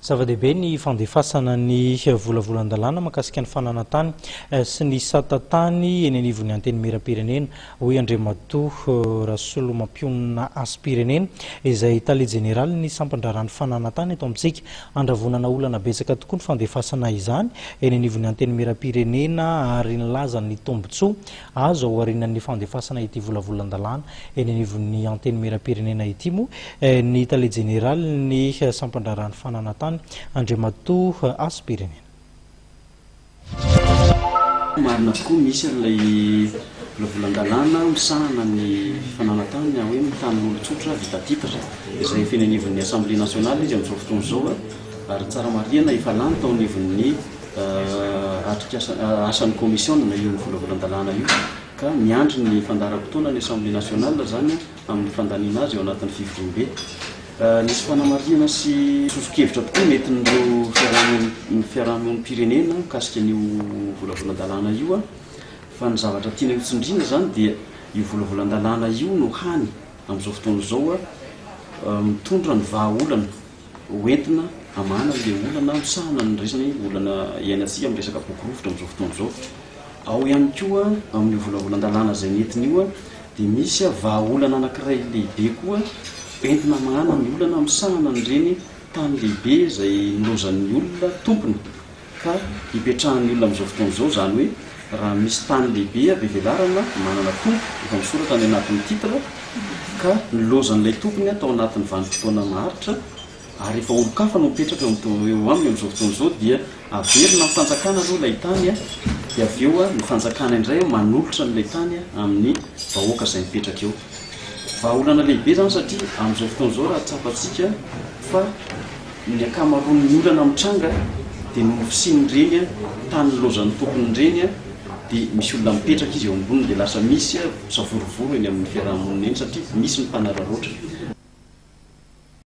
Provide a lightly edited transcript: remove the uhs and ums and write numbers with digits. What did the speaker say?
Zava-dehibe ny fandefasana ny volavolan-dalàna mahakasika ny fananantany sy ny satatany eny anivon'ny anteny miram-pirenena hoy Andriamatoa Rasolomampiona Asy-pirenena izay tale jeneraly ny sampandrarany fananantany eto amintsika andravonana olana betsaka tokoa ny fandefasana izany eny anivon'ny anteny miram-pirenena ary nilaza ny tombotsoa azo ao aorianan'ny fandefasana ity volavolan-dalàna eny anivon'ny anteny miram-pirenena ity moa ny tale jeneraly ny sampandrarany fananantany Andriamatoa Asy-pirenena. Marina tokoa misy ilay volavolan-dalàna misahana ny fananantany hoe mitany olon-tsotra vita titra izay firenenivon'ny Assemblée nationale izy amin'izao fotoana izao ary tsara marihana efa lany tao anivon'ny asan'ny commission na io volavolan-dalàna io ka miandry ny fandaharam-potoana ny Assemblée nationale zany amin'ny fandaniana azy eo anatin'ny fivoriam-be. Nisy fanamarihana sy sosokevitra tokoa mety ny fiarahamonimpirenena mikasika an'io volavolan-dalàna io fa ny zavatra tiana hotsindriana zany dia io volavolan-dalàna io no hany amin'izao fotoana izao mitondra ny vahaolana hoentina amana le olana misahana ny resany olana iainantsika amin'ny resaka boky rovitra amin'izao fotoana izao. Ao ihany koa amin'io volavolan-dalàna izay netiny io dia misy vahaolana anankiray lehibe koa entina mahana ny olana misahana nyreny tany lehibe izay nilozan'ny olona tompony ka hipetrahan'ny olona amin'izao fotoana izao zany hoe raha misy tany lehibe avevelarana manana tompo efa misoratra any anatin'ny titra ka nilozan'ilay tompony atao anatin'ny vanim-potoana maharitra ary efa olo-kafa no mipetraka eo aminy amin'izao fotoana izao dia averina ny fanjakana aloha ilay tany dia avy eo ny fanjakana indray manolotra n'ilay tany amin'ny vahoaka izay mipetraka eo. Vahaolana lehibe zany satria amin'izao fotoana izao raha tsapatsika fa ny akamaroan'ny olana mitranga dia nofisian'ireny tany nilozan'ny tompon'ireny dia misy olona mipetraka izy eo amboniny dia lasa misy savorovoro eny amin'ny fiarahamonina eny satria misy ny mpanararoatra.